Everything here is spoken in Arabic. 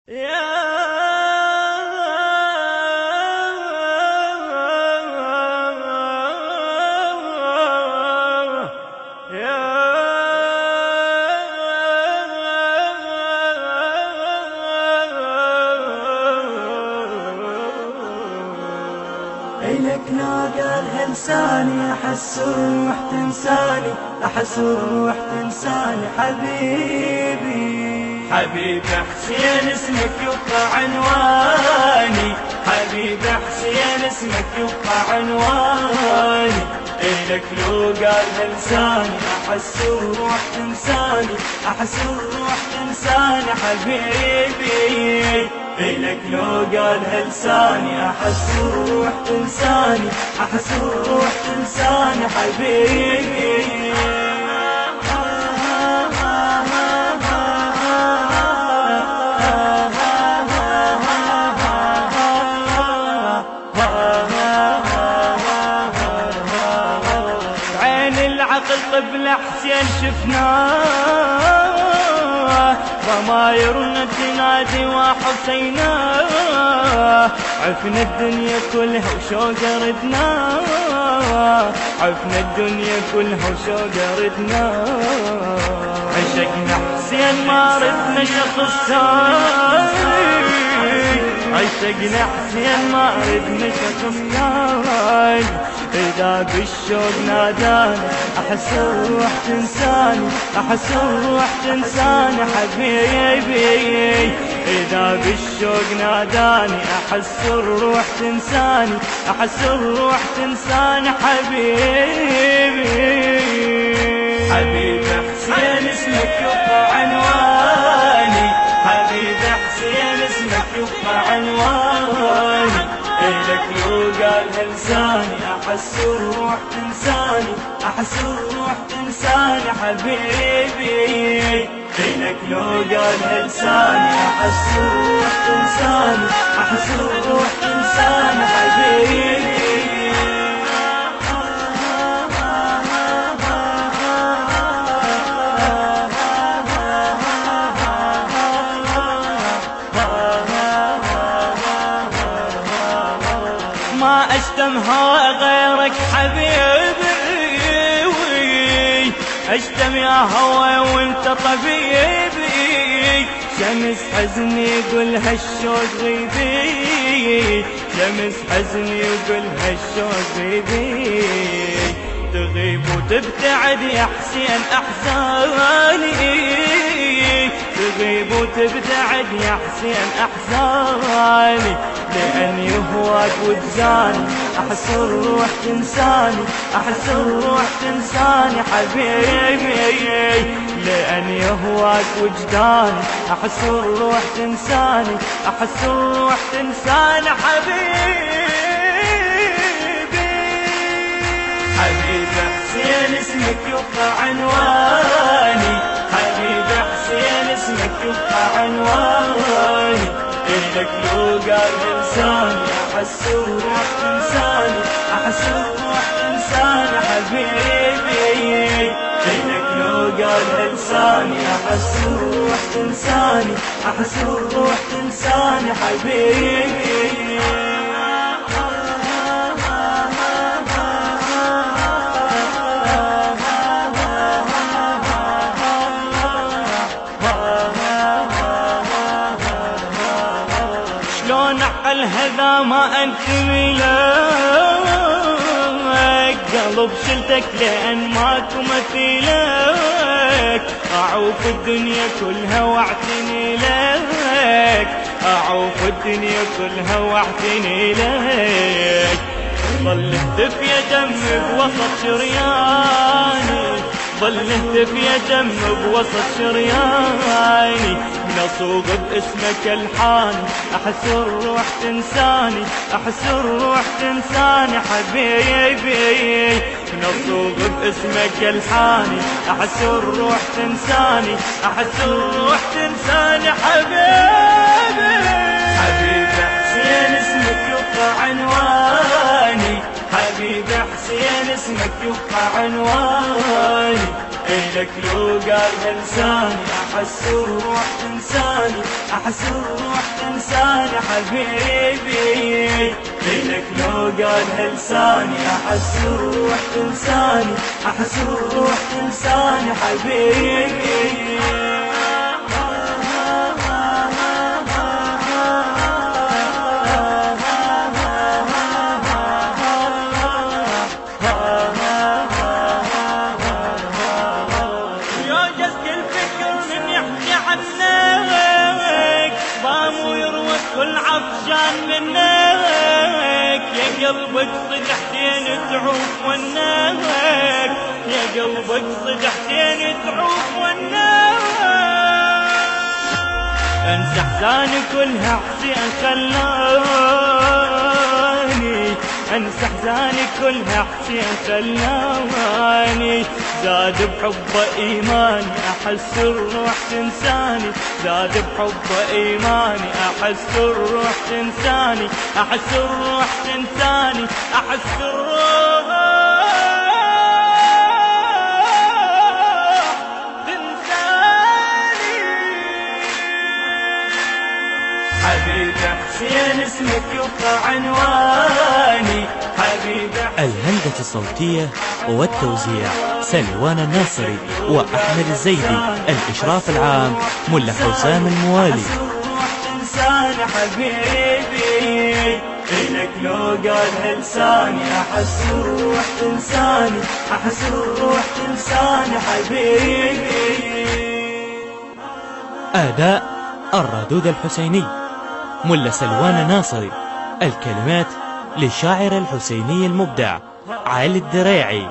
إلك نادى لساني أحس الروح تنساني، أحس الروح تنساني حبيبي. حبيب حسين اسمك يبقى عنواني، حبيب حسين اسمك يبقى عنواني. إلك لو قال لساني أحس الروح تنساني، أحس الروح تنساني حبيبي. إلك لو قال لساني أحس الروح تنساني، أحس الروح تنساني حبيبي. قبل حسين شفناه ضمايرنا تنادي وحسيناه، عفنا الدنيا كلها وشوق ردناه، عفنا الدنيا كلها وشوق ردناه. عشقنا حسين ما ردنا شخص ثاني، عشقنا حسين ما ردنا شخص ثاني. إذا بالشوق ناداني أحس الروح تنساني، أحس الروح تنساني حبيبي. إذا بالشوق ناداني أحس الروح تنساني، أحس الروح تنساني حبيبي. حبيب حسين اسمك يبقى عنواني، حبيب حسين اسمك يبقى عنواني. إلك لو قال لساني أحس الروح تنساني، أحس الروح تنساني حبيبي. إلك لو قال لساني أحس الروح تنساني، أحس الروح تنساني حبيبي. ما أشتم هوى غيرك حبيبي، أشتم يا هوى وانت طبيبي. شمس حزني يقول هالشوق غيبي، شمس حزني يقول هالشوق غيبي. تغيب وتبتعد يا حسين أحزاني، تغيب وتبتعد يا حسين أحزاني. لأن يهواك وجداني أحس الروح تنساني، أحس الروح تنساني حبيبي. لأن يهواك وجداني أحس الروح تنساني، أحس الروح تنساني حبيبي. حبيب حسين اسمك يبقى عنواني، حبيب حسين اسمك يبقى عنواني. إلك لو قال لساني أحس الروح تنساني، أحس الروح تنساني حبيبي. إلك لو قال لساني أحس الروح تنساني، أحس الروح تنساني حبيبي. شلون عقل هذا ما انتمي لك، قلب شلتك لأن ماكو مثيلك. أعوف الدنيا كلها واعتني لك، أعوف الدنيا كلها واعتني لك. ظل اهتف يا دم بوسط شرياني، ظل اهتف يا دم بوسط شرياني. نصوغ باسمك الحاني أحس الروح تنساني، أحس الروح تنساني حبيبي. نصوغ باسمك الحاني أحس الروح تنساني، أحس الروح تنساني حبيبي. حبيب حسين اسمك يبقى عنواني، حبيب حسين اسمك يبقى عنواني. إلك لو قال لساني أحس الروح تنساني، أحس الروح تنساني حبيبي. ليلك لو قالها لساني أحس الروح تنساني، أحس الروح تنساني حبيبي. كل عطشان منك يا قلبك صدحتين تعوف وناك، يا قلبك صدحتين تعوف وناك. انسى احزاني كلها حسين خلاني، انسى احزاني كلها حسين خلاني. زاد بحبه ايماني احس الروح تنساني، زاد بحبه ايماني احس الروح تنساني، احس الروح تنساني، احس الروح تنساني. حبيبي حسين اسمك يبقى عنواني، حبيبي. الهندسة الصوتية والتوزيع سلوان الناصري وأحمد الزيدي. الإشراف العام ملا حسام الموالي. أحس الروح تنساني حبيبي. ليلك لو قالها لساني أحس الروح تنساني، أحس الروح تنساني حبيبي. أداء الردود الحسيني ملا سلوان الناصري. الكلمات للشاعر الحسيني المبدع علي الدريعي.